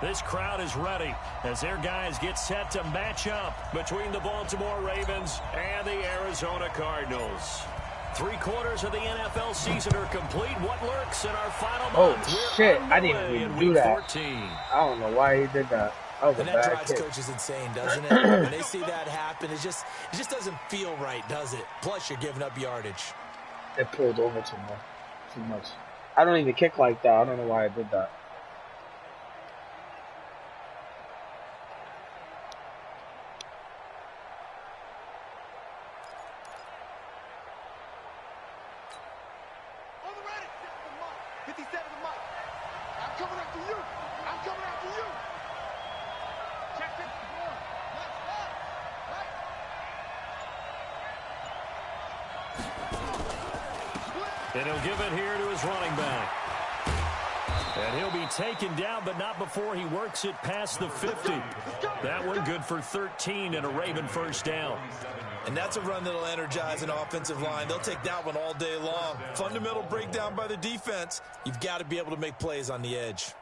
This crowd is ready as their guys get set to match up between the Baltimore Ravens and the Arizona Cardinals. 3/4 of the NFL season are complete. What lurks in our final month? Oh, shit. I didn't even do that. 14. I don't know why he did that. That was a bad drives kick. coach is insane, doesn't it? When they see that happen, it just doesn't feel right, does it? Plus, you're giving up yardage. It pulled over too much. I don't even kick like that. I don't know why I did that. And he'll give it here to his running back. And he'll be taken down, but not before he works it past the 50. That one good for 13 and a Raven first down. And that's a run that'll energize an offensive line. They'll take that one all day long. Fundamental breakdown by the defense. You've got to be able to make plays on the edge.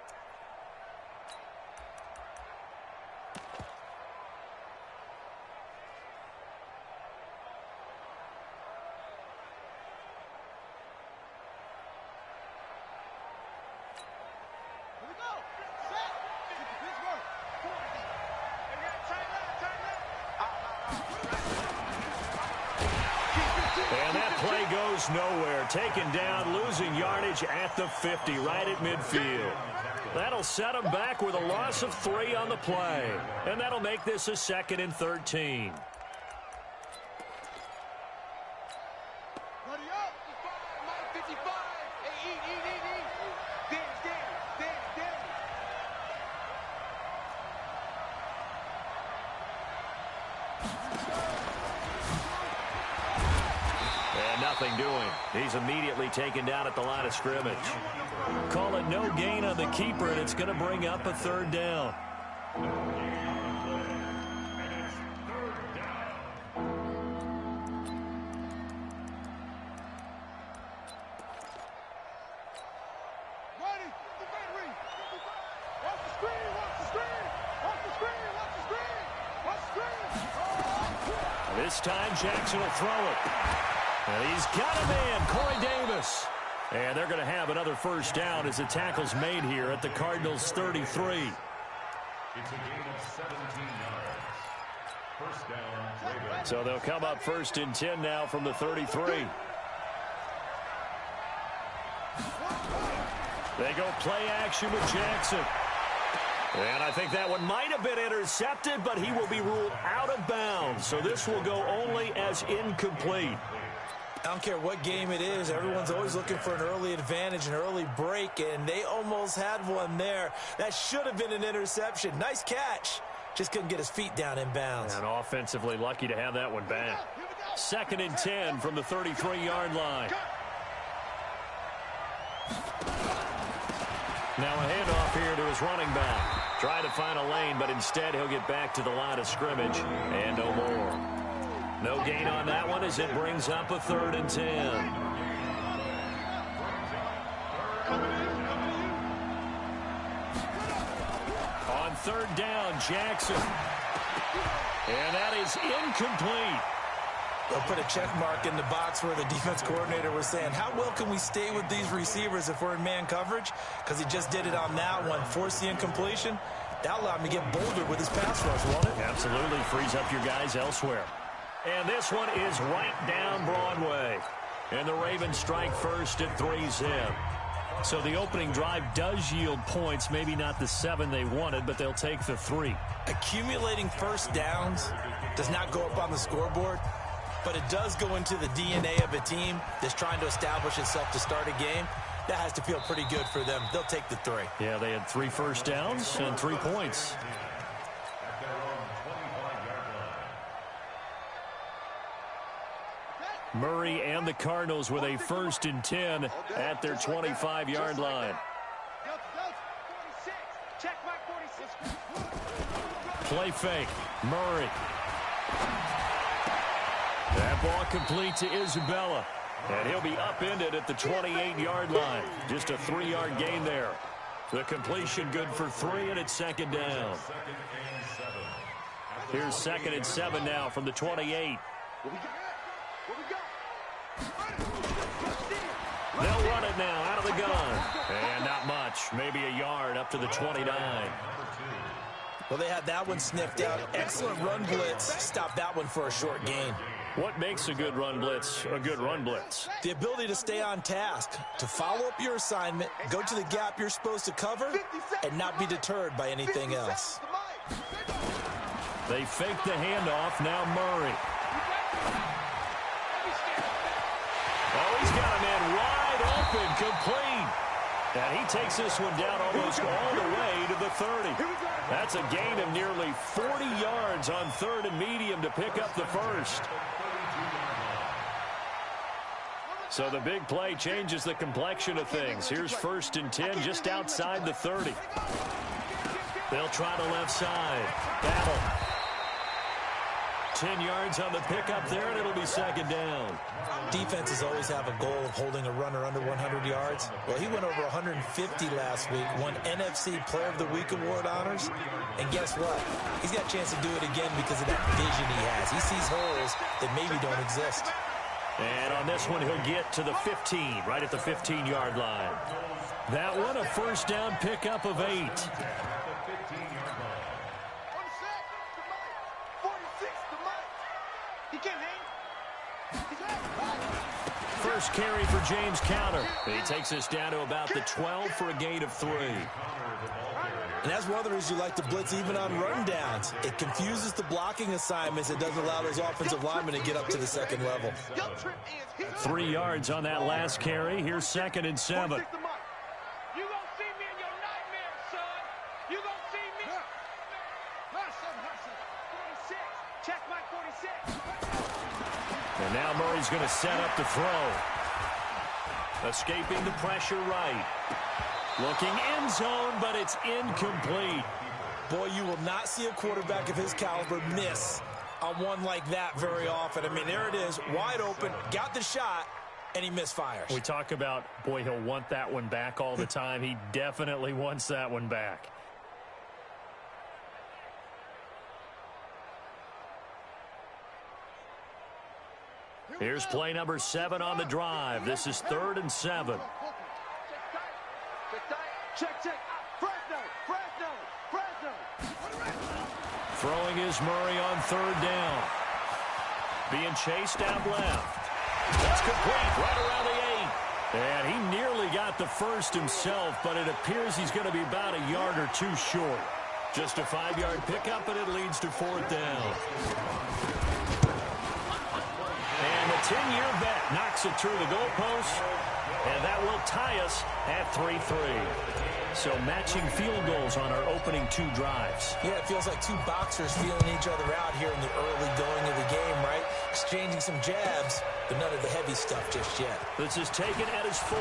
And that play goes nowhere. Taken down, losing yardage at the 50, right at midfield. That'll set him back with a loss of 3 on the play. And that'll make this a 2nd and 13. Nothing doing. He's immediately taken down at the line of scrimmage. Call it no gain on the keeper, and it's going to bring up a 3rd down. This time Jackson will throw it. And he's got a man, Corey Davis. And they're going to have another first down as the tackle's made here at the Cardinals' 33. It's a gain of 17 yards. First down, Ravens. So they'll come up 1st and 10 now from the 33. They go play action with Jackson. And I think that one might have been intercepted, but he will be ruled out of bounds. So this will go only as incomplete. I don't care what game it is. Everyone's always looking for an early advantage, an early break, and they almost had one there. That should have been an interception. Nice catch. Just couldn't get his feet down in bounds. And offensively lucky to have that one back. 2nd and 10 from the 33-yard line. Now a handoff here to his running back. Try to find a lane, but instead he'll get back to the line of scrimmage and no more. No gain on that one as it brings up a 3rd and 10. On 3rd down, Jackson. And that is incomplete. They'll put a check mark in the box where the defense coordinator was saying, how well can we stay with these receivers if we're in man coverage? Because he just did it on that one, forced the incompletion. That allowed him to get bolder with his pass rush, won't it? Absolutely frees up your guys elsewhere. And this one is right down Broadway. And the Ravens strike first at 3-zip. So the opening drive does yield points, maybe not the 7 they wanted, but they'll take the 3. Accumulating first downs does not go up on the scoreboard, but it does go into the DNA of a team that's trying to establish itself to start a game. That has to feel pretty good for them. They'll take the 3. Yeah, they had 3 first downs and 3 points. Murray and the Cardinals with a 1st and 10 at their 25-yard line. Play fake. Murray. That ball complete to Isabella. And he'll be upended at the 28-yard line. Just a 3-yard gain there. The completion good for 3, and it's second down. Here's 2nd and 7 now from the 28. They'll run it now out of the gun. And not much. Maybe a yard up to the 29. Well, they had that one sniffed out. Excellent run blitz. Stop that one for a short gain. What makes a good run blitz a good run blitz? The ability to stay on task, to follow up your assignment, go to the gap you're supposed to cover, and not be deterred by anything else. They fake the handoff. Now Murray. Oh, he's got a man wide open, complete. And he takes this one down almost all the way to the 30. That's a gain of nearly 40 yards on 3rd and medium to pick up the first. So the big play changes the complexion of things. Here's 1st and 10 just outside the 30. They'll try the left side. Battle. 10 yards on the pickup there, and it'll be second down. Defenses always have a goal of holding a runner under 100 yards. Well, he went over 150 last week, won NFC Player of the Week award honors. And guess what? He's got a chance to do it again because of that vision he has. He sees holes that maybe don't exist. And on this one, he'll get to the 15, right at the 15-yard line. That one, a first down pickup of 8. First carry for James Conner. He takes us down to about the 12 for a gain of 3. And that's one of the reasons you like to blitz even on run downs. It confuses the blocking assignments. It doesn't allow those offensive linemen to get up to the second level. 3 yards on that last carry. Here's 2nd and 7. And now Murray's going to set up the throw. Escaping the pressure right. Looking end zone, but it's incomplete. Boy, you will not see a quarterback of his caliber miss on one like that very often. I mean, there it is, wide open, got the shot, and he misfires. We talk about, boy, he'll want that one back all the time. He definitely wants that one back. Here's play number 7 on the drive. This is 3rd and 7. Throwing is Murray on 3rd down. Being chased out left. That's complete right around the 8. And he nearly got the first himself, but it appears he's going to be about a yard or 2 short. Just a 5-yard pickup, and it leads to 4th down. And the 10-year vet knocks it through the goalpost, and that will tie us at 3-3. So matching field goals on our opening 2 drives. Yeah, it feels like 2 boxers feeling each other out here in the early going of the game, right? Exchanging some jabs, but none of the heavy stuff just yet. This is taken at his 4.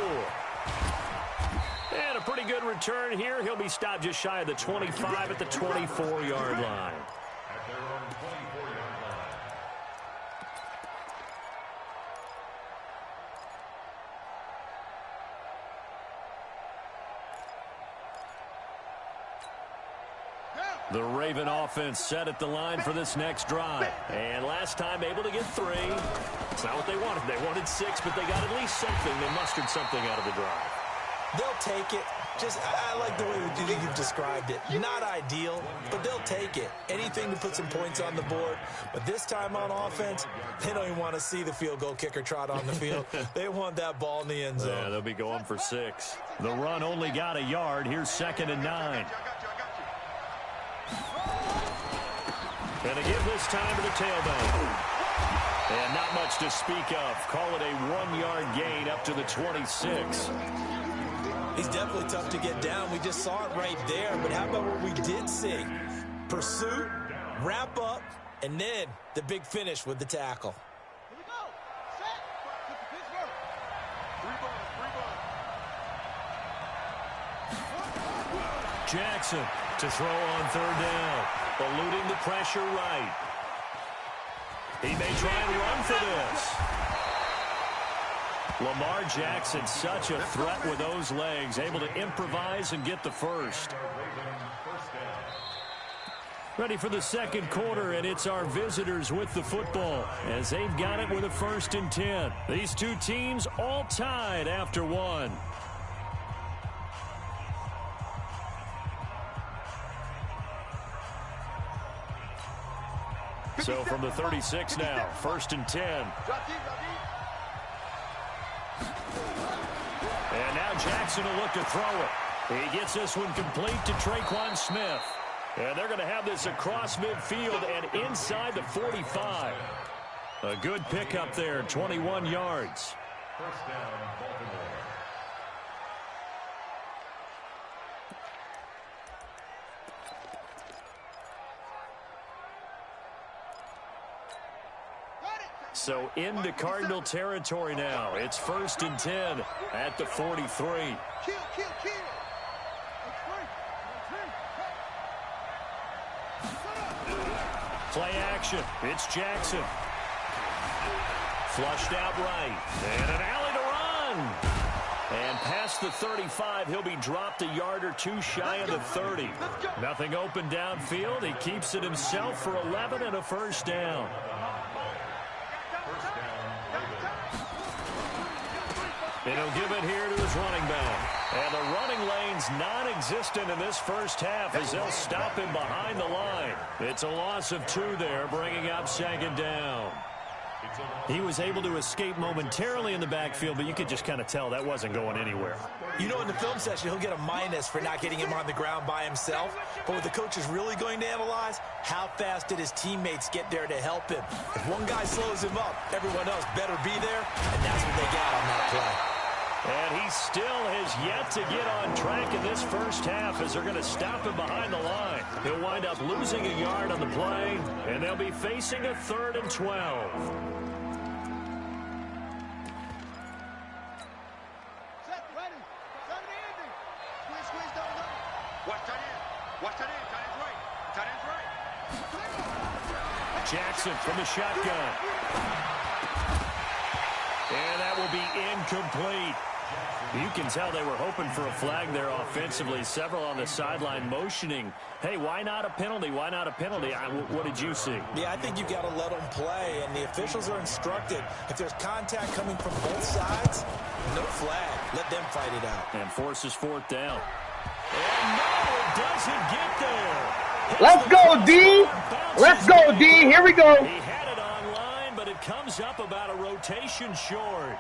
And a pretty good return here. He'll be stopped just shy of the 25 at the 24-yard line. The Raven offense set at the line for this next drive. And last time able to get 3. It's not what they wanted. They wanted 6, but they got at least something. They mustered something out of the drive. They'll take it. I like the way you've described it. Not ideal, but they'll take it. Anything to put some points on the board. But this time on offense, they don't even want to see the field goal kicker trot on the field. They want that ball in the end zone. Yeah, they'll be going for 6. The run only got a yard. Here's 2nd and 9. And a give this time to the tailback. And not much to speak of. Call it a 1-yard gain up to the 26. He's definitely tough to get down. We just saw it right there. But how about what we did see? Pursuit, wrap up, and then the big finish with the tackle. Here we go. Set. Jackson to throw on 3rd down. Eluding the pressure right. He may try and run for this. Lamar Jackson, such a threat with those legs, able to improvise and get the first. Ready for the second quarter, and it's our visitors with the football as they've got it with a 1st and 10. These two teams all tied after one. So from the 36 now, 1st and 10. And now Jackson will look to throw it. He gets this one complete to Traquan Smith. And they're going to have this across midfield and inside the 45. A good pickup there, 21 yards. First down, Baltimore. So into Cardinal territory now. It's 1st and 10 at the 43. Play action. It's Jackson. Flushed out right. And an alley to run. And past the 35, he'll be dropped a yard or two shy of the 30. Nothing open downfield. He keeps it himself for 11 and a 1st down. And he'll give it here to his running back. And the running lane's non-existent in this first half as they'll stop him behind the line. It's a loss of 2 there, bringing up 2nd down. He was able to escape momentarily in the backfield, but you could just kind of tell that wasn't going anywhere. You know, in the film session, he'll get a minus for not getting him on the ground by himself. But what the coach is really going to analyze, how fast did his teammates get there to help him? If one guy slows him up, everyone else better be there, and that's what they got on that play. And he still has yet to get on track in this first half as they're going to stop him behind the line. He'll wind up losing a yard on the play, and they'll be facing a 3rd and 12. Set, ready. 70 Andy. Squeeze, double. Watch tight end. Watch tight end. Tight end's right. Tight end's right. Jackson from the shotgun. And that will be incomplete. You can tell they were hoping for a flag there offensively. Several on the sideline motioning, hey, why not a penalty? Why not a penalty? What did you see? Yeah, I think you've got to let them play, and the officials are instructed. If there's contact coming from both sides, no flag. Let them fight it out. And forces 4th down. And no, it doesn't get there. Let's go, D. Let's go, D. Here we go. He had it online, but it comes up about a rotation short.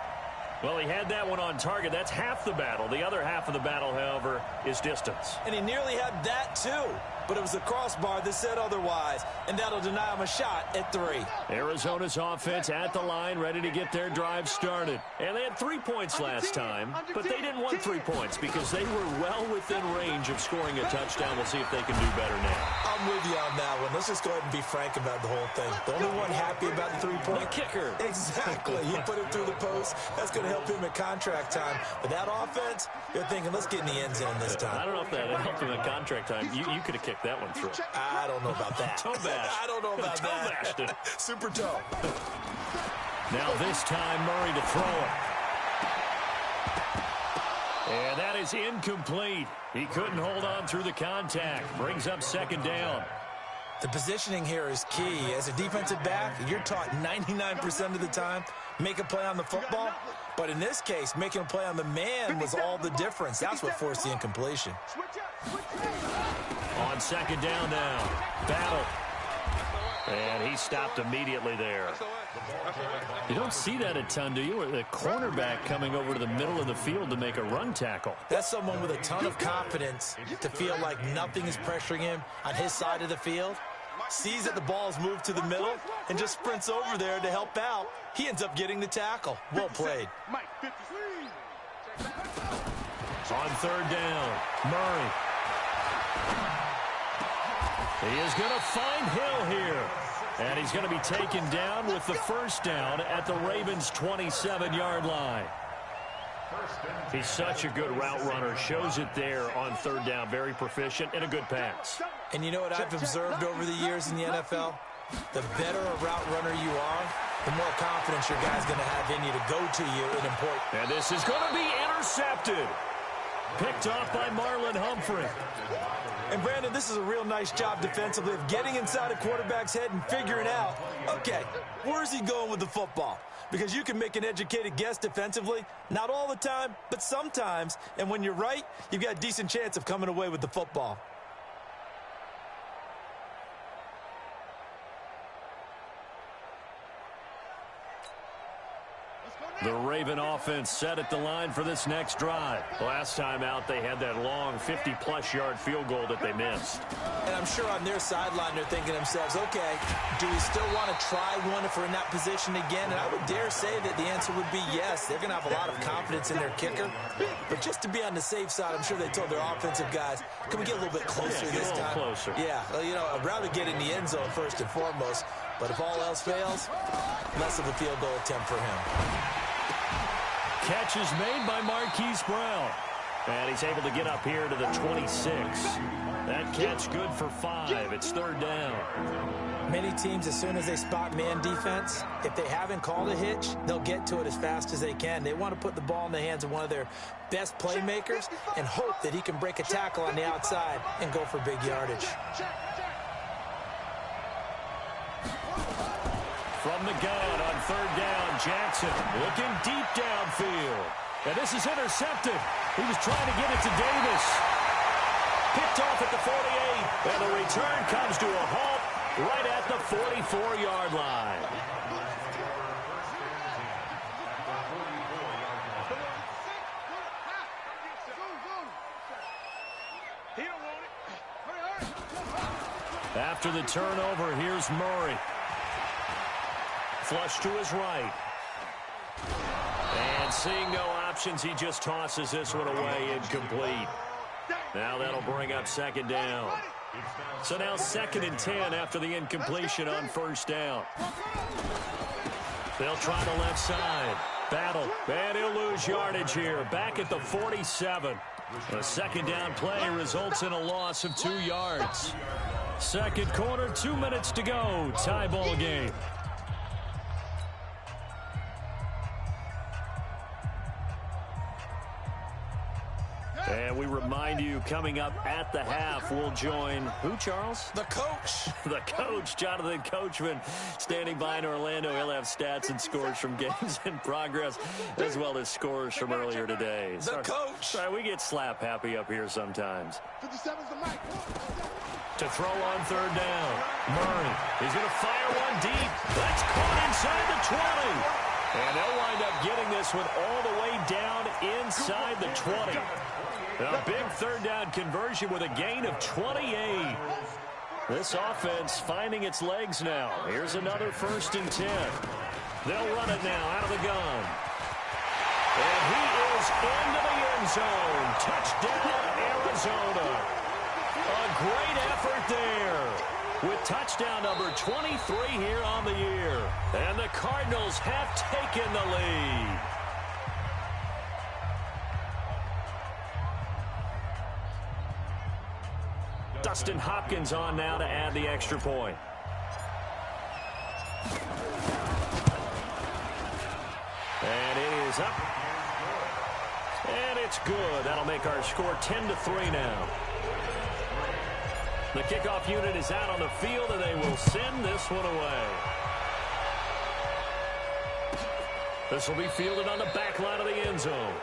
Well, he had that one on target. That's half the battle. The other half of the battle, however, is distance. And he nearly had that, too. But it was the crossbar that said otherwise, and that'll deny him a shot at 3. Arizona's offense at the line, ready to get their drive started. And they had 3 points last time, but they didn't want 3 points because they were well within range of scoring a touchdown. We'll see if they can do better now. I'm with you on that one. Let's just go ahead and be frank about the whole thing. The only one happy about the 3-point. The kicker. Exactly. He put it through the post. That's going to help him at contract time. But that offense, they're thinking, let's get in the end zone this time. I don't know if that helped him at contract time. You could have kicked that one through. I don't know about that. Toe bash. I don't know about that. Toe Super toe. Now this time Murray to throw it. And that is incomplete. He couldn't hold on through the contact. Brings up 2nd down. The positioning here is key. As a defensive back, you're taught 99% of the time, make a play on the football. But in this case, making a play on the man was all the difference. That's what forced the incompletion. On 2nd down now. Battle. And he stopped immediately there. You don't see that a ton, do you? The cornerback coming over to the middle of the field to make a run tackle. That's someone with a ton of confidence to feel like nothing is pressuring him on his side of the field. Sees that the ball is moved to the middle and just sprints over there to help out. He ends up getting the tackle. Well played. On 3rd down, Murray. He is going to find Hill here. And he's going to be taken down with the 1st down at the Ravens' 27-yard line. He's such a good route runner. Shows it there on 3rd down. Very proficient and a good pass. And you know what I've observed over the years in the NFL? The better a route runner you are, the more confidence your guy's going to have in you to go to you in important. And this is going to be intercepted. Picked off by Marlon Humphrey. And, Brandon, this is a real nice job defensively of getting inside a quarterback's head and figuring out, okay, where's he going with the football? Because you can make an educated guess defensively, not all the time, but sometimes. And when you're right, you've got a decent chance of coming away with the football. The Raven offense set at the line for this next drive. Last time out, they had that long 50-plus yard field goal that they missed. And I'm sure on their sideline, they're thinking to themselves, okay, do we still want to try one if we're in that position again? And I would dare say that the answer would be yes. They're going to have a lot of confidence in their kicker. But just to be on the safe side, I'm sure they told their offensive guys, can we get a little bit closer this time? Closer. Yeah, well, you know, I'd rather get in the end zone first and foremost. But if all else fails, less of a field goal attempt for him. Catch is made by Marquise Brown. And he's able to get up here to the 26. That catch good for 5. It's third down. Many teams, as soon as they spot man defense, if they haven't called a hitch, they'll get to it as fast as they can. They want to put the ball in the hands of one of their best playmakers and hope that he can break a tackle on the outside and go for big yardage. From the gun on third down, Jackson looking deep downfield. And this is intercepted. He was trying to get it to Davis. Picked off at the 48. And the return comes to a halt right at the 44-yard line. After the turnover, here's Murray. Flush to his right. And seeing no options, he just tosses this one away, incomplete. Now that'll bring up second down. So now 2nd and 10 after the incompletion on first down. They'll try the left side. Battle. And he'll lose yardage here. Back at the 47. A second down play results in a loss of 2 yards. Second quarter, 2 minutes to go. Tie ball game. And we remind you, coming up at the half, we'll join who, Charles? The coach. The coach, Jonathan Coachman, standing by in Orlando. He'll have stats and scores from games in progress, as well as scores from earlier today. The coach. Sorry, we get slap happy up here sometimes. 57's the mic. To throw on third down. Murray is going to fire one deep. That's caught inside the 20. And they'll wind up getting this one all the way down inside the 20. A big third down conversion with a gain of 28. This offense finding its legs now. Here's another 1st and 10. They'll run it now out of the gun. And he is into the end zone. Touchdown, Arizona. A great effort there with touchdown number 23 here on the year. And the Cardinals have taken the lead. Dustin Hopkins on now to add the extra point. And it is up. And it's good. That'll make our score 10-3 now. The kickoff unit is out on the field, and they will send this one away. This will be fielded on the back line of the end zone.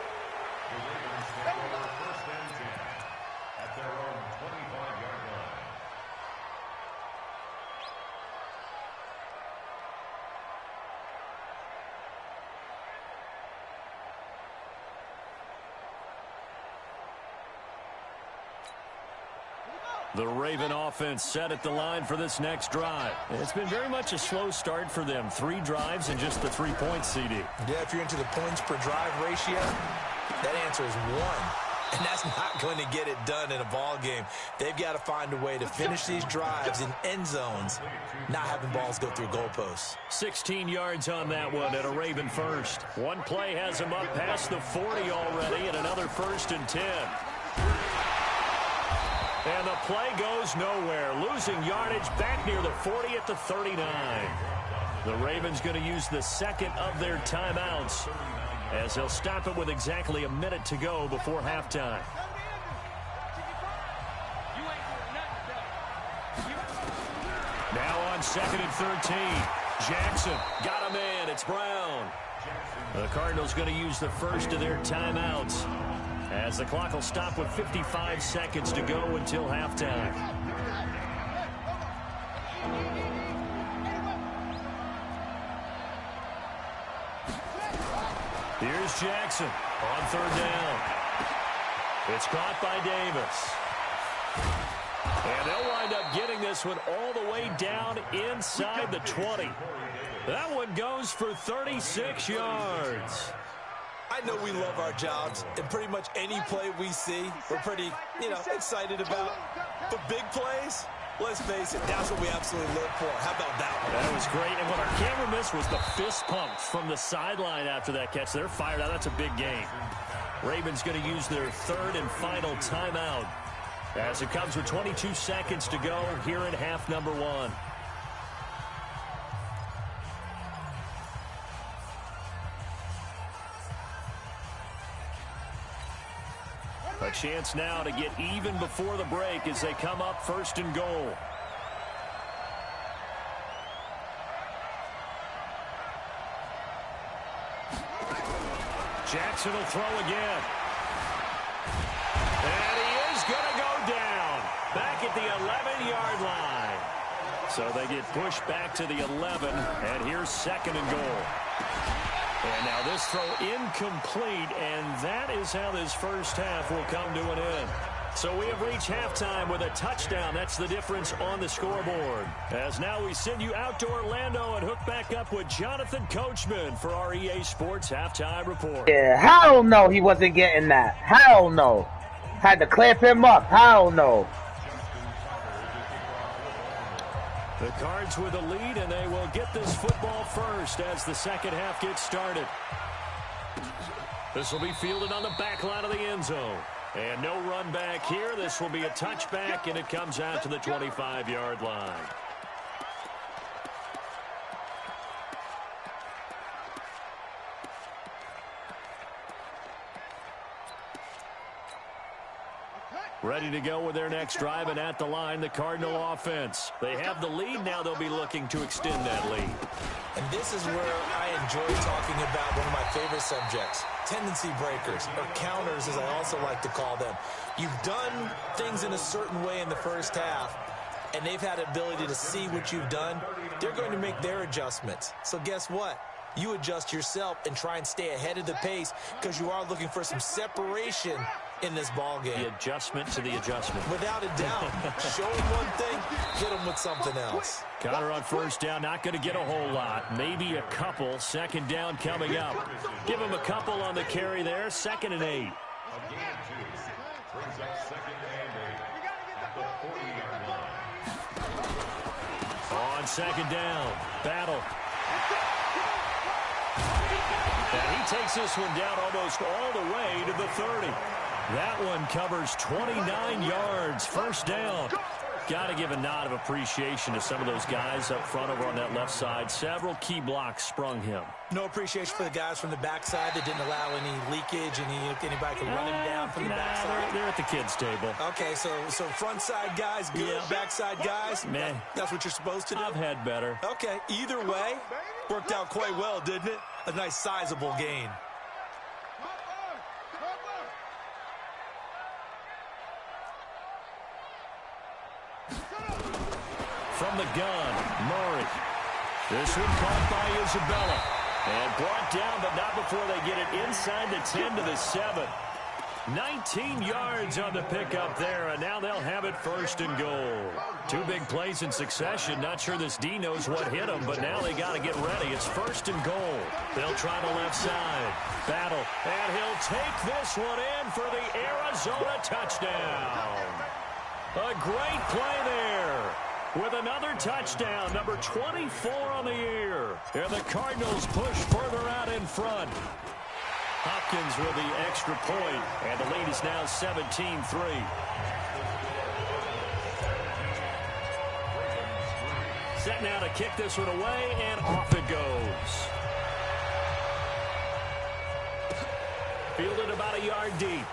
The Raven offense set at the line for this next drive. It's been very much a slow start for them. 3 drives and just the 3 points, CD. Yeah, if you're into the points per drive ratio, that answer is 1. And that's not going to get it done in a ball game. They've got to find a way to finish these drives in end zones, not having balls go through goalposts. 16 yards on that one and a Raven first. One play has him up past the 40 already and another 1st and 10. And the play goes nowhere. Losing yardage back near the 40 at the 39. The Ravens going to use the second of their timeouts as they'll stop it with exactly a minute to go before halftime. Now on 2nd and 13. Jackson got him in. It's Brown. The Cardinals going to use the first of their timeouts as the clock will stop with 55 seconds to go until halftime. Here's Jackson on 3rd down. It's caught by Davis. And they'll wind up getting this one all the way down inside the 20. That one goes for 36 yards. I know we love our jobs, and pretty much any play we see, we're pretty, excited about. But big plays, let's face it, that's what we absolutely live for. How about that one? That was great. And what our camera missed was the fist pump from the sideline after that catch. They're fired out. That's a big game. Ravens going to use their 3rd and final timeout as it comes with 22 seconds to go here in half number 1. A chance now to get even before the break as they come up 1st and goal. Jackson will throw again. And he is going to go down back at the 11-yard line. So they get pushed back to the 11, and here's 2nd and goal. And now this throw incomplete, and that is how this first half will come to an end. So we have reached halftime with a touchdown. That's the difference on the scoreboard. As now we send you out to Orlando and hook back up with Jonathan Coachman for our EA Sports Halftime Report. Yeah, hell no, he wasn't getting that. Hell no. Had to clamp him up. Hell no. The Cards with a lead, and they will get this football first as the second half gets started. This will be fielded on the back line of the end zone. And no run back here. This will be a touchback, and it comes out to the 25-yard line. Ready to go with their next drive, and at the line, the Cardinal offense. They have the lead. Now they'll be looking to extend that lead. And this is where I enjoy talking about one of my favorite subjects, tendency breakers, or counters, as I also like to call them. You've done things in a certain way in the first half, and they've had the ability to see what you've done. They're going to make their adjustments. So guess what? You adjust yourself and try and stay ahead of the pace because you are looking for some separation in this ball game. The adjustment to the adjustment. Without a doubt. Show them one thing, hit them with something else. Connor on first down, not going to get a whole lot. Maybe a couple. Second down coming up. Give him a couple on the carry there. 2nd and 8. A gain of 2. Brings up 2nd and 8 at the 40-yard line. On 2nd down, Battle. And he takes this one down almost all the way to the 30. That one covers 29 yards. First down. Got to give a nod of appreciation to some of those guys up front over on that left side. Several key blocks sprung him. No appreciation for the guys from the backside that didn't allow any leakage, anybody could run him down from the backside. They're at the kids' table. Okay, so front side guys good, Yeah. backside guys, Man, that's what you're supposed to do? I've had better. Okay, either way, worked out quite well, didn't it? A nice sizable gain. From the gun, Murray. This one caught by Isabella. And brought down, but not before they get it inside the 10 to the 7. 19 yards on the pickup there, and now they'll have it 1st and goal. 2 big plays in succession. Not sure this D knows what hit him, but now they got to get ready. It's 1st and goal. They'll try the left side. Battle, and he'll take this one in for the Arizona touchdown. A great play there. With another touchdown, number 24 on the year. And the Cardinals push further out in front. Hopkins with the extra point, and the lead is now 17-3. Set now to kick this one away, and off it goes. Fielded about a yard deep.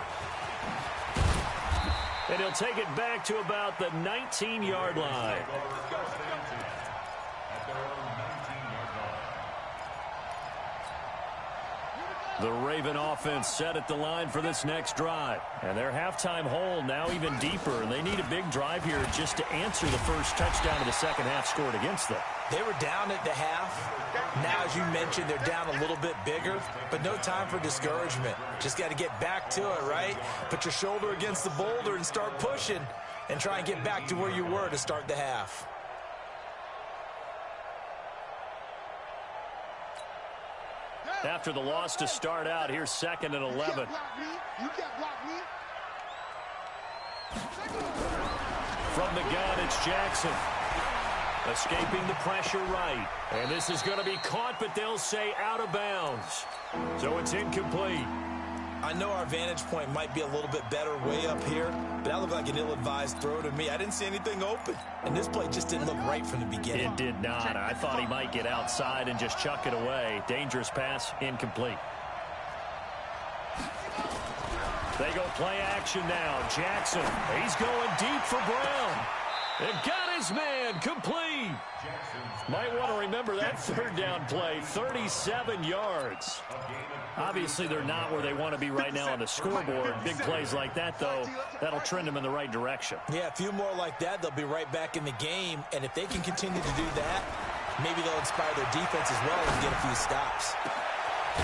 And he'll take it back to about the 19-yard line. The Raven offense set at the line for this next drive. And their halftime hole now even deeper. And they need a big drive here just to answer the first touchdown of the second half scored against them. They were down at the half. Now, as you mentioned, they're down a little bit bigger. But no time for discouragement. Just got to get back to it, right? Put your shoulder against the boulder and start pushing. And try and get back to where you were to start the half. After the loss to start out, here's 2nd and 11. From the gun, it's Jackson. Escaping the pressure right. And this is going to be caught, but they'll say out of bounds. So it's incomplete. I know our vantage point might be a little bit better way up here, but that looked like an ill-advised throw to me. I didn't see anything open, and this play just didn't look right from the beginning. It did not. I thought he might get outside and just chuck it away. Dangerous pass, incomplete. They go play action now. Jackson, he's going deep for Brown. And got his man, complete. Might want to remember that third down play, 37 yards. Obviously, they're not where they want to be right now on the scoreboard. Big plays like that, though, that'll trend them in the right direction. Yeah, a few more like that, they'll be right back in the game. And if they can continue to do that, maybe they'll inspire their defense as well and get a few stops.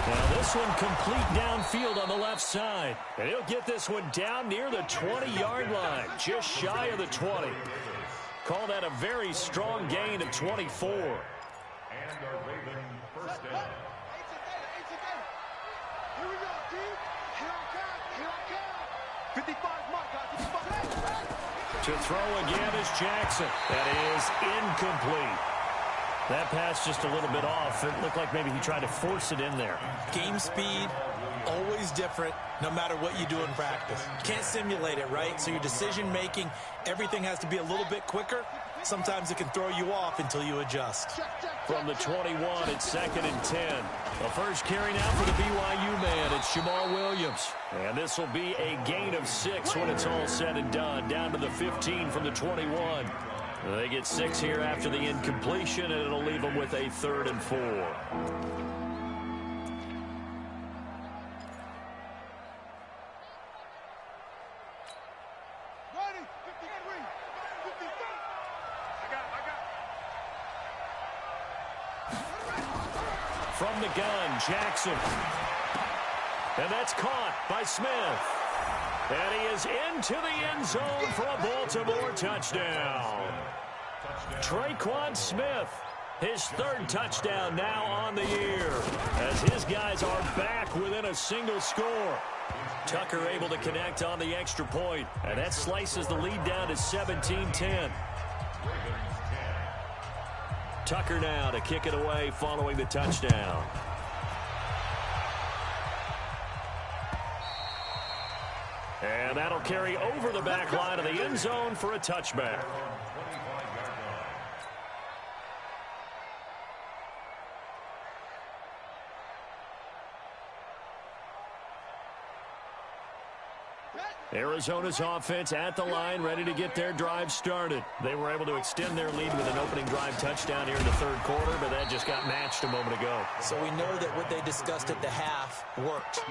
Now this one complete downfield on the left side. And he'll get this one down near the 20-yard line, just shy of the 20. Call that a very strong gain of 24. And our Raven first down. Here we go, team. Here I come. 55 mark, guys. 55. To throw again is Jackson. That is incomplete. That pass just a little bit off. It looked like maybe he tried to force it in there. Game speed, always different, no matter what you do in practice. You can't simulate it, right? So your decision-making, everything has to be a little bit quicker. Sometimes it can throw you off until you adjust. From the 21, it's 2nd and 10. The first carry now for the BYU man. It's Jamal Williams. And this will be a gain of 6 when it's all said and done. Down to the 15 from the 21. They get 6 here after the incompletion, and it'll leave them with a 3rd and 4. From the gun, Jackson. And that's caught by Smith. And he is into the end zone for a Baltimore touchdown. Traquan Smith, his 3rd touchdown now on the year, as his guys are back within a single score. Tucker able to connect on the extra point, and that slices the lead down to 17-10. Tucker now to kick it away following the touchdown. And that'll carry over the back line of the end zone for a touchback. Arizona's offense at the line, ready to get their drive started. They were able to extend their lead with an opening drive touchdown here in the 3rd quarter, but that just got matched a moment ago. So we know that what they discussed at the half worked.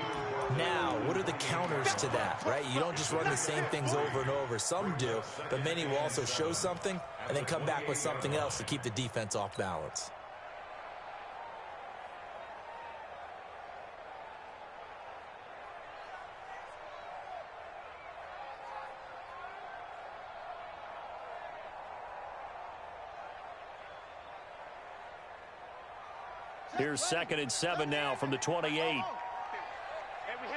Now, what are the counters to that, right? You don't just run the same things over and over. Some do, but many will also show something and then come back with something else to keep the defense off balance. Here's 2nd and 7 now from the 28. Hey, we have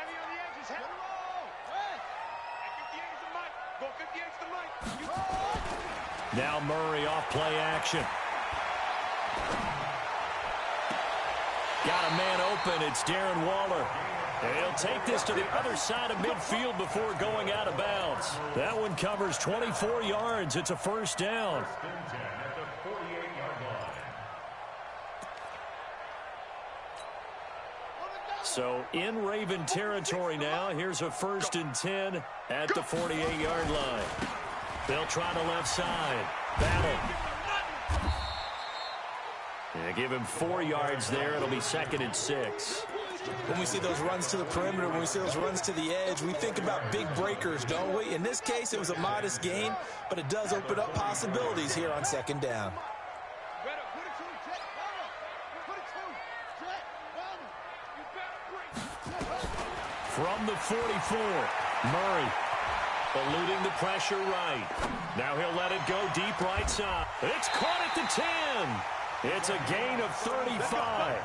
you on the edges. Head roll. Hey, 58 is the mic. Go 58 is the mic. Now Murray off play action. Got a man open. It's Darren Waller. And he'll take this to the other side of midfield before going out of bounds. That one covers 24 yards. It's a 1st down. At the 48-yard So in Raven territory now. Here's a 1st and 10 at the 48-yard line. They'll try the left side. Battle. Yeah, give him 4 yards there. It'll be 2nd and 6. When we see those runs to the perimeter, when we see those runs to the edge, we think about big breakers, don't we? In this case, it was a modest gain, but it does open up possibilities here on 2nd down. From the 44, Murray eluding the pressure right. Now he'll let it go deep right side. It's caught at the 10. It's a gain of 35.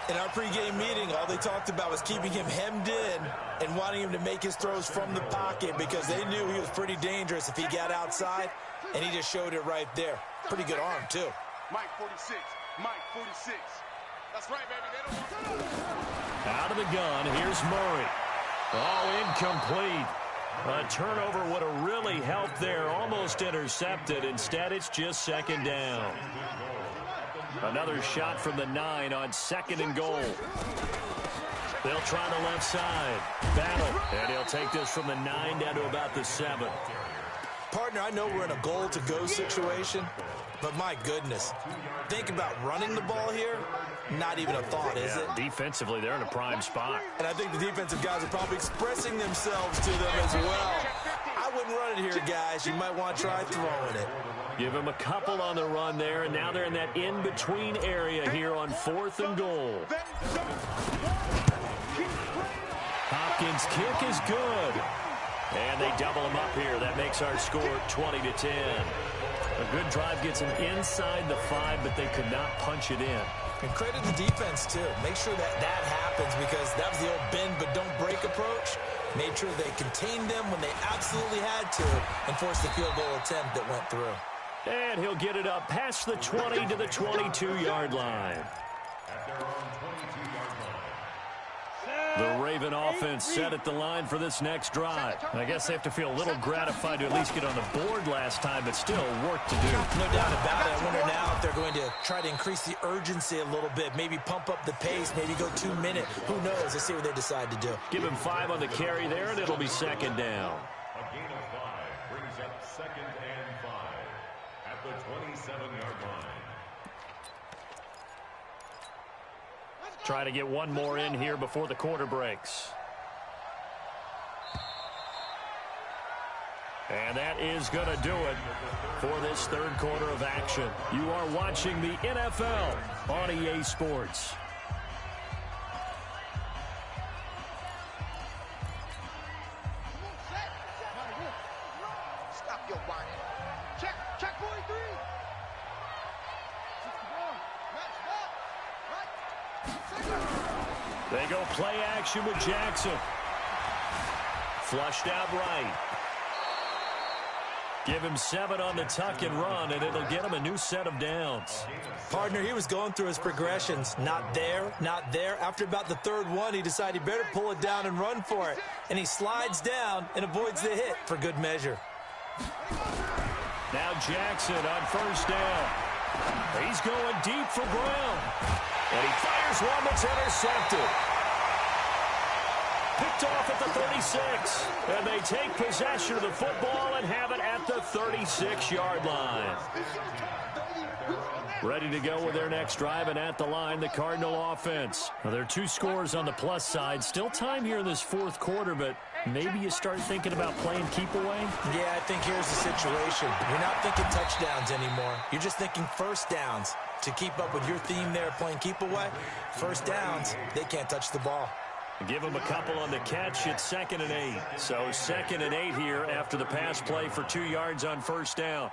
In our pregame meeting, all they talked about was keeping him hemmed in and wanting him to make his throws from the pocket because they knew he was pretty dangerous if he got outside, and he just showed it right there. Pretty good arm, too. Mike 46. Mike 46. That's right, baby. They don't want to. Out of the gun, here's Murray. Oh, incomplete. A turnover would have really helped there. Almost intercepted. Instead, it's just 2nd down. Another shot from the 9 on 2nd and goal. They'll try the left side. Battle. And he'll take this from the 9 down to about the 7. Partner, I know we're in a goal-to-go situation, but my goodness. Think about running the ball here. Not even a thought, is it? Defensively, they're in a prime spot. And I think the defensive guys are probably expressing themselves to them as well. I wouldn't run it here, guys. You might want to try throwing it. Give them a couple on the run there, and now they're in that in-between area here on 4th and goal. Hopkins' kick is good. And they double him up here. That makes our score 20-10. A good drive gets them inside the 5, but they could not punch it in. And credit the defense, too. Make sure that happens because that was the old bend but don't break approach. Made sure they contained them when they absolutely had to and forced the field goal attempt that went through. And he'll get it up past the 20 to the 22-yard line. The Raven offense set at the line for this next drive. I guess they have to feel a little gratified to at least get on the board last time, but still work to do. No doubt about it. I wonder now if they're going to try to increase the urgency a little bit, maybe pump up the pace, maybe go 2-minute. Who knows? Let's see what they decide to do. Give him 5 on the carry there, and it'll be 2nd down. A gain of 5 brings up 2nd and 5 at the 27-yard line. Try to get one more in here before the quarter breaks. And that is going to do it for this 3rd quarter of action. You are watching the NFL on EA Sports. Stop your whining. Check 43. They go play action with Jackson. Flushed out right. Give him 7 on the tuck and run, and it'll get him a new set of downs. Partner, he was going through his progressions. Not there, not there. After about the 3rd one, he decided he better pull it down and run for it. And he slides down and avoids the hit for good measure. Now Jackson on 1st down. He's going deep for Brown. And he fires one that's intercepted. Picked off at the 36. And they take possession of the football and have it at the 36-yard line. Ready to go with their next drive, and at the line, the Cardinal offense. Now, there are 2 scores on the plus side. Still time here in this 4th quarter, but maybe you start thinking about playing keep away? Yeah, I think here's the situation. You're not thinking touchdowns anymore. You're just thinking 1st downs. To keep up with your theme there, playing keep away, 1st downs, they can't touch the ball. Give them a couple on the catch. It's 2nd and 8. So 2nd and 8 here after the pass play for 2 yards on 1st down.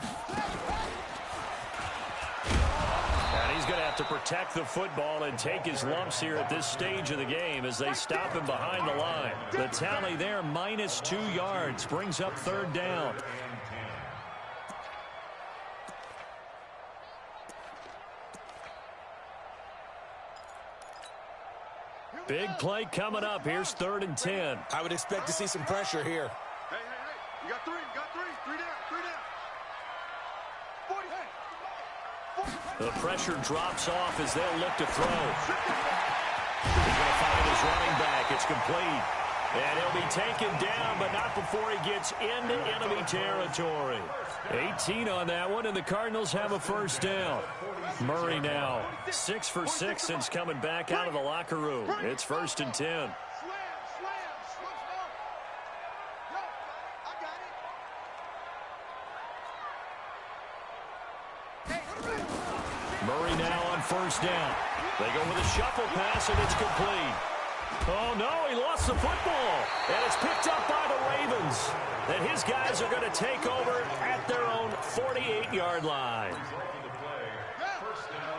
And he's going to have to protect the football and take his lumps here at this stage of the game as they stop him behind the line. The tally there, minus 2 yards, brings up 3rd down. Big play coming up. Here's 3rd and 10. I would expect to see some pressure here. Hey. You got 3. 3 down. 3 down. 40. The pressure drops off as they'll look to throw. He's going to find his running back. It's complete. And he'll be taken down, but not before he gets into enemy territory. 18 on that one, and the Cardinals have a first down. Murray now 6 for 6 since coming back out of the locker room. It's 1st and 10. Murray now on first down. They go with a shuffle pass, and it's complete. Oh, no, he lost the football. And it's picked up by the Ravens. And his guys are going to take over at their own 48-yard line.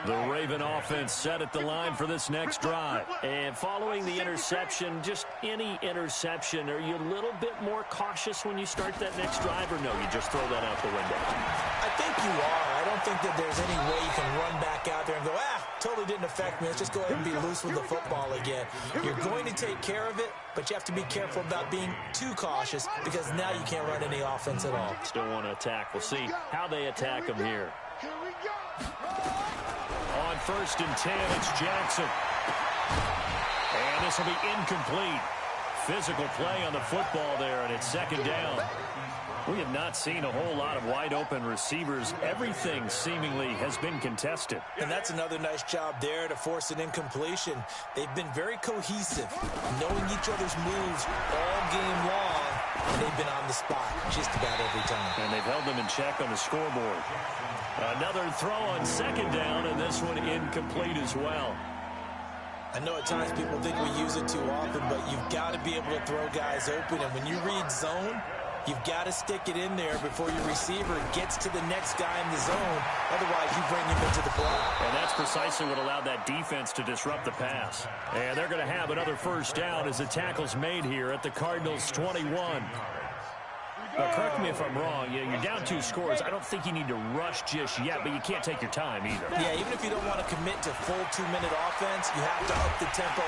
The Raven offense set at the line for this next drive. And following the interception, just any interception, are you a little bit more cautious when you start that next drive, or no, you just throw that out the window? I think you are. I don't think that there's any way you can run back out there and go, totally didn't affect me. Let's just go ahead and be loose with the football again. You're going to take care of it, but you have to be careful about being too cautious because now you can't run any offense at all. Still want to attack. We'll see how they attack them here. On 1st and 10, it's Jackson. And this will be incomplete. Physical play on the football there, and it's 2nd down. We have not seen a whole lot of wide-open receivers. Everything seemingly has been contested. And that's another nice job there to force an incompletion. They've been very cohesive, knowing each other's moves all game long, and they've been on the spot just about every time. And they've held them in check on the scoreboard. Another throw on 2nd down, and this one incomplete as well. I know at times people think we use it too often, but you've got to be able to throw guys open. And when you read zone, you've got to stick it in there before your receiver gets to the next guy in the zone. Otherwise, you bring him into the play. And that's precisely what allowed that defense to disrupt the pass. And they're going to have another first down as the tackle's made here at the Cardinals' 21. Now, correct me if I'm wrong. You're down 2 scores. I don't think you need to rush just yet, but you can't take your time either. Yeah, even if you don't want to commit to full 2-minute offense, you have to up the tempo,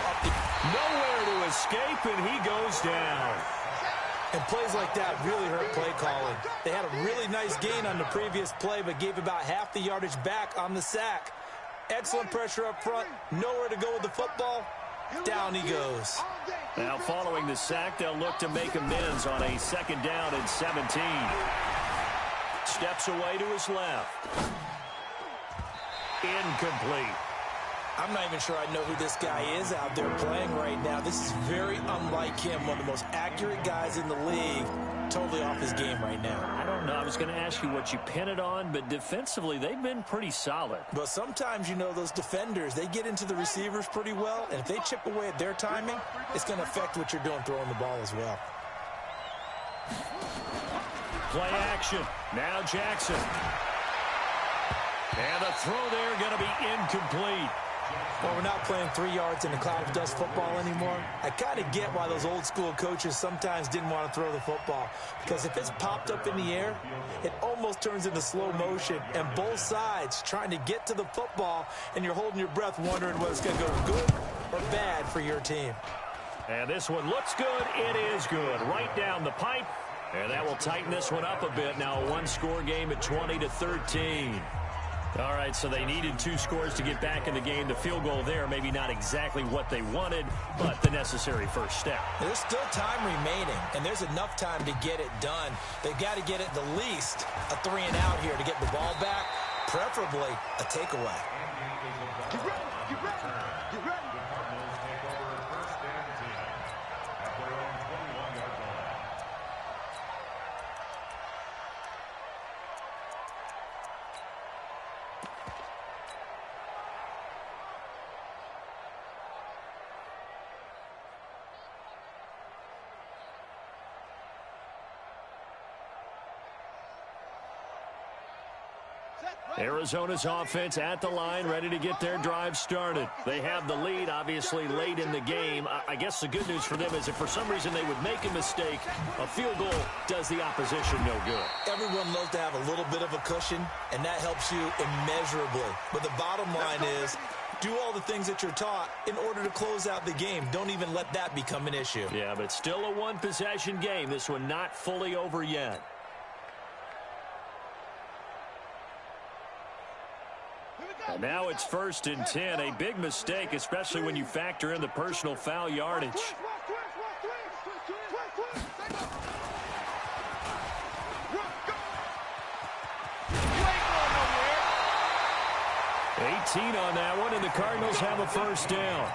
Nowhere to escape, and he goes down. And plays like that really hurt play calling. They had a really nice gain on the previous play, but gave about half the yardage back on the sack. Excellent pressure up front. Nowhere to go with the football. Down he goes. Now, following the sack, they'll look to make amends on a 2nd down and 17. Steps away to his left. Incomplete. I'm not even sure I know who this guy is out there playing right now. This is very unlike him, one of the most accurate guys in the league. Totally off his game right now. I don't know. I was going to ask you what you pin it on, but defensively, they've been pretty solid. But sometimes, you know, those defenders, they get into the receivers pretty well, and if they chip away at their timing, it's going to affect what you're doing throwing the ball as well. Play action. Now Jackson. And the throw there going to be incomplete. Well, we're not playing 3 yards in a cloud of dust football anymore. I kind of get why those old school coaches sometimes didn't want to throw the football. Because if it's popped up in the air, it almost turns into slow motion. And both sides trying to get to the football, and you're holding your breath wondering whether it's going to go good or bad for your team. And this one looks good. It is good. Right down the pipe. And that will tighten this one up a bit. Now a 1-score game at 20-13. All right, so they needed 2 scores to get back in the game. The field goal there, maybe not exactly what they wanted, but the necessary first step. There's still time remaining, and there's enough time to get it done. They've got to get at the least a 3-and-out here to get the ball back, preferably a takeaway. Get ready, get ready, get ready. Arizona's offense at the line, ready to get their drive started. They have the lead, obviously, late in the game. I guess the good news for them is if for some reason they would make a mistake, a field goal does the opposition no good. Everyone loves to have a little bit of a cushion, and that helps you immeasurably. But the bottom line is, do all the things that you're taught in order to close out the game. Don't even let that become an issue. Yeah, but still a one-possession game. This one not fully over yet. And now it's 1st and 10. A big mistake, especially when you factor in the personal foul yardage. 18 on that one, and the Cardinals have a 1st down.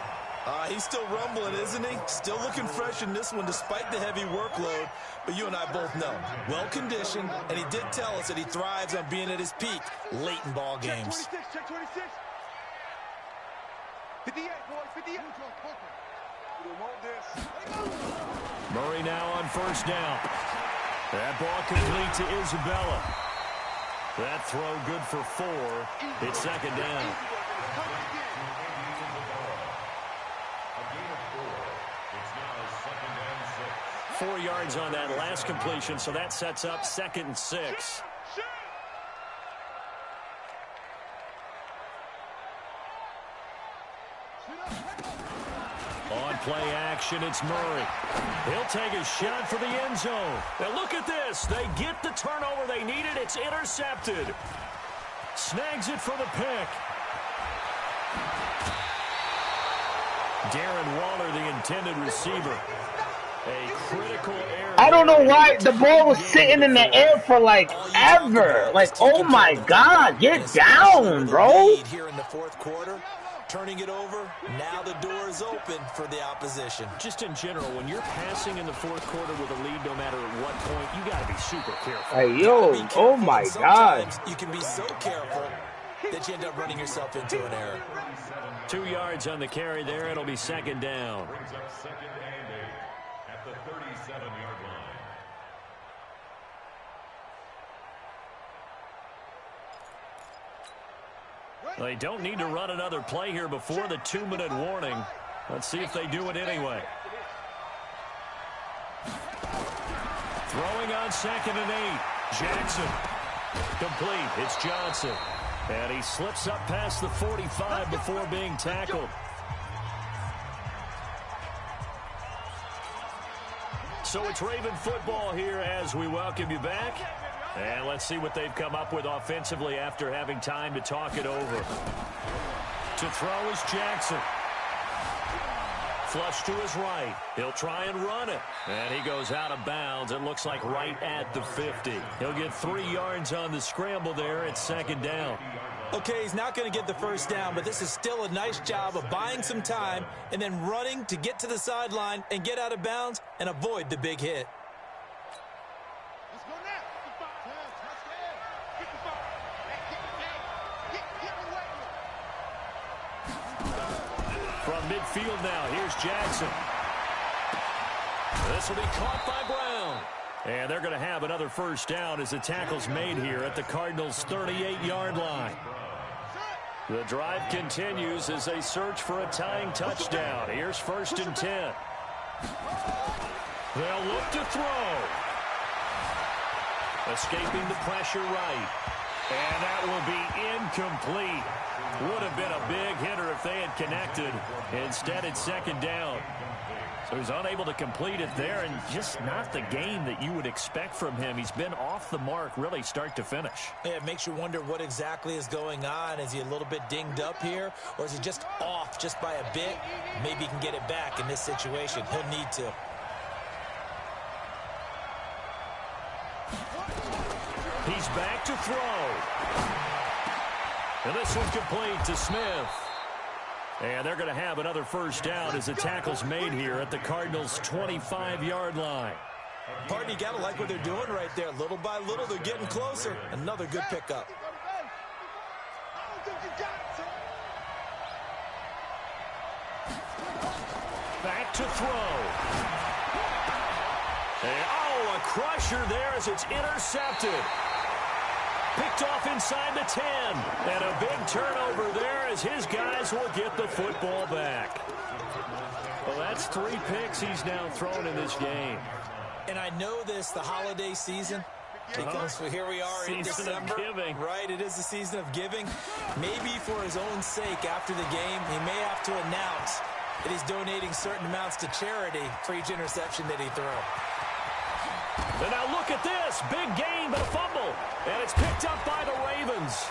He's still rumbling, isn't he? Still looking fresh in this one despite the heavy workload. But you and I both know, well-conditioned, and he did tell us that he thrives on being at his peak late in ball games. Check 26. 58, boys, 58. We don't want this. Murray now on 1st down. That ball complete to Isabella. That throw good for 4. It's 2nd down. 4 yards on that last completion, so that sets up 2nd and 6. On play action, it's Murray. He'll take a shot for the end zone. Now look at this. They get the turnover they needed. It's intercepted. Snags it for the pick. Darren Waller, the intended receiver. A critical error. I don't know why the ball was sitting in the air for like ever. Like, oh my God, get down, bro. Here in the 4th quarter, turning it over. Now the door is open for the opposition. Just in general, when you're passing in the 4th quarter with a lead, no matter at what point, you got to be super careful. Hey, yo, oh my God. You can be so careful that you end up running yourself into an error. 2 yards on the carry there. It'll be 2nd down. Brings up 2nd and 8 at the 37-yard line. They don't need to run another play here before the 2-minute warning. Let's see if they do it anyway. Throwing on 2nd and 8. Jackson. Complete. It's Johnson. And he slips up past the 45 before being tackled. So it's Raven football here as we welcome you back. And let's see what they've come up with offensively after having time to talk it over. To throw is Jackson. Flush to his right. He'll try and run it. And he goes out of bounds. It looks like right at the 50. He'll get 3 yards on the scramble there. It's 2nd down. Okay, he's not going to get the 1st down, but this is still a nice job of buying some time and then running to get to the sideline and get out of bounds and avoid the big hit. Let's go now. 55. From midfield now, here's Jackson. This will be caught by Brown. And they're going to have another 1st down as the tackle's made here at the Cardinals' 38-yard line. The drive continues as they search for a tying touchdown. Here's 1st and 10. They'll look to throw. Escaping the pressure right. And that will be incomplete. Would have been a big hitter if they had connected. Instead, it's 2nd down. So he's unable to complete it there, and just not the game that you would expect from him. He's been off the mark really start to finish. Yeah, it makes you wonder what exactly is going on. Is he a little bit dinged up here, or is he just off just by a bit? Maybe he can get it back in this situation. He'll need to. He's back to throw. And this one's complete to Smith. And they're going to have another 1st down as the tackle's made here at the Cardinals' 25-yard line. Pardon, you got to like what they're doing right there. Little by little, they're getting closer. Another good pickup. Back to throw. And, a crusher there as it's intercepted. Picked off inside the 10. And a big turnover there as his guys will get the football back. Well, that's 3 picks he's now thrown in this game. And I know this, the holiday season, because here we are in December. Season of giving. Right, it is the season of giving. Maybe for his own sake after the game, he may have to announce that he's donating certain amounts to charity for each interception that he throws. And now look at this. Big gain, but a fumble. And it's picked up by the Ravens.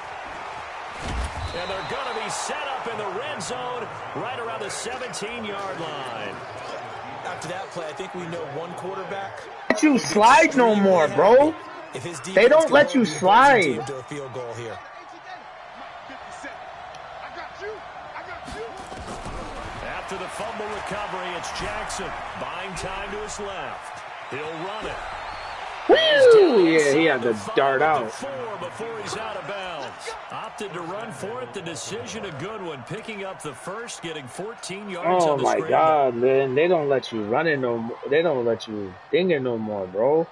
And they're going to be set up in the red zone right around the 17-yard line. After that play, I think we know one quarterback. Let you slide no more, bro. They don't let you slide. To a field goal here. After the fumble recovery, it's Jackson buying time to his left. He'll run it. Woo! Yeah, he had to dart out. 4 before he's out of bounds. Opted to run for it. The decision a good one. Picking up the first, getting 14 yards on the scramble. Oh my God, man. They don't let you run it no more. They don't let you ding it no more, bro.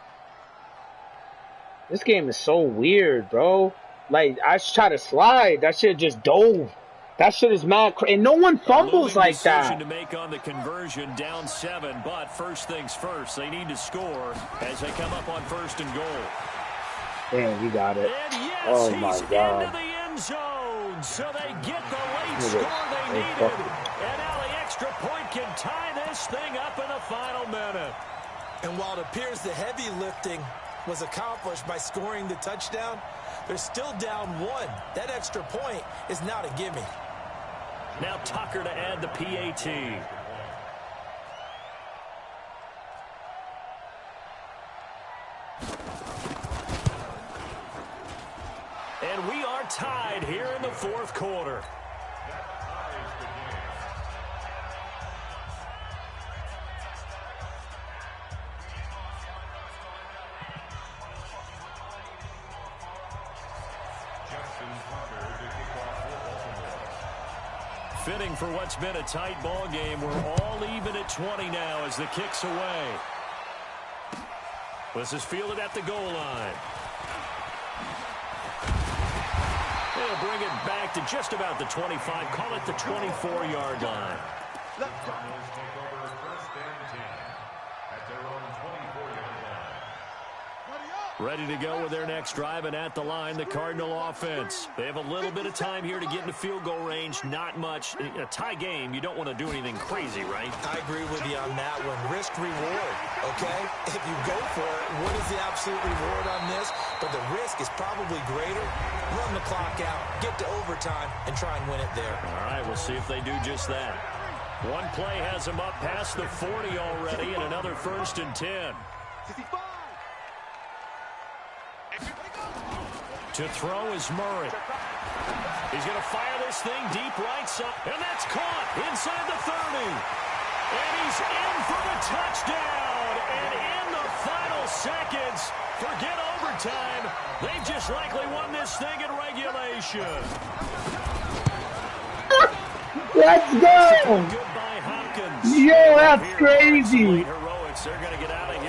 This game is so weird, bro. Like, I just try to slide. That shit just dove. That shit is mad crazy. And no one fumbles like that. To make on the conversion, down 7, but first things first, they need to score as they come up on 1st and goal. Damn, you got it. And yes, oh my he's God. into the end zone, so they get the late score they needed. And now the extra point can tie this thing up in the final minute. And while it appears the heavy lifting was accomplished by scoring the touchdown, they're still down 1. That extra point is not a gimme. Now Tucker to add the PAT. And we are tied here in the 4th quarter. Fitting for what's been a tight ball game. We're all even at 20 now as the kick's away. This is fielded at the goal line. They'll bring it back to just about the 25. Call it the 24-yard line. Cardinals take over 1st and 10 at their own 24-yard line. Ready to go with their next drive, and at the line, the Cardinal offense. They have a little bit of time here to get into field goal range. Not much. In a tie game, you don't want to do anything crazy, right? I agree with you on that one. Risk reward, okay? If you go for it, what is the absolute reward on this? But the risk is probably greater. Run the clock out, get to overtime, and try and win it there. All right, we'll see if they do just that. One play has them up past the 40 already, and another 1st and 10. To throw is Murray. He's going to fire this thing deep right side. And that's caught inside the 30. And he's in for the touchdown. And in the final seconds, forget overtime. They've just likely won this thing in regulation. Let's go. Goodbye, Hopkins. Yo, that's crazy.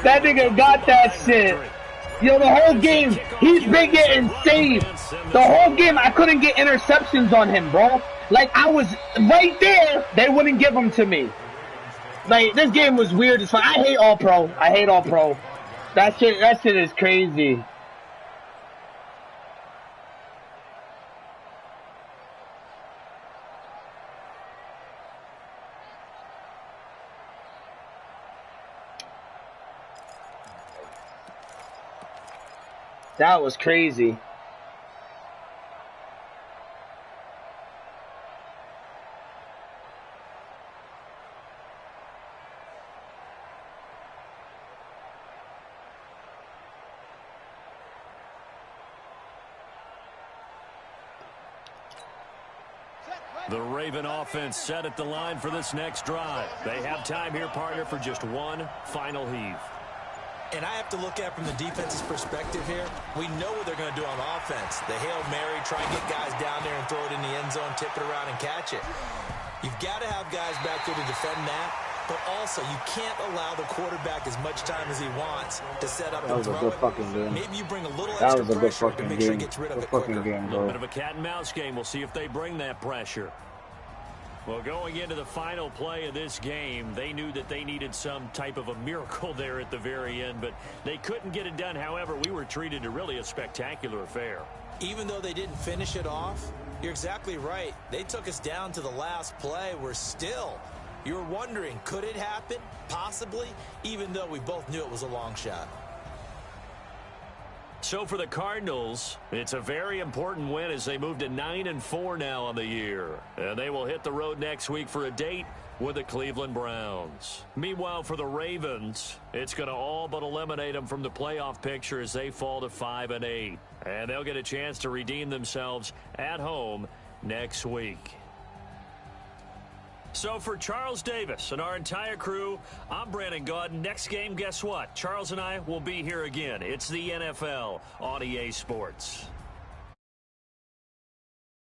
That nigga got that shit. Yo, the whole game, he's been getting saved. The whole game, I couldn't get interceptions on him, bro. Like, I was right there. They wouldn't give them to me. Like, this game was weird as fuck. I hate All-Pro. I hate All-Pro. That shit is crazy. That was crazy. The Raven offense set at the line for this next drive. They have time here, partner, for just one final heave. And I have to look at from the defense's perspective here. We know what they're going to do on offense. The Hail Mary, try and get guys down there and throw it in the end zone, tip it around and catch it. You've got to have guys back there to defend that. But also, you can't allow the quarterback as much time as he wants to set up and throw it. That was a good fucking game. Maybe you bring a little extra pressure to make sure he gets rid of it quicker. A little bit of a cat and mouse game. We'll see if they bring that pressure. Well, going into the final play of this game, they knew that they needed some type of a miracle there at the very end, but they couldn't get it done. However, we were treated to really a spectacular affair. Even though they didn't finish it off, you're exactly right. They took us down to the last play. We're still, you're wondering, could it happen? Possibly, even though we both knew it was a long shot. So for the Cardinals, it's a very important win as they move to 9-4 now on the year. And they will hit the road next week for a date with the Cleveland Browns. Meanwhile, for the Ravens, it's going to all but eliminate them from the playoff picture as they fall to 5-8. And they'll get a chance to redeem themselves at home next week. So for Charles Davis and our entire crew, I'm Brandon Gaudin. Next game, guess what? Charles and I will be here again. It's the NFL on EA Sports.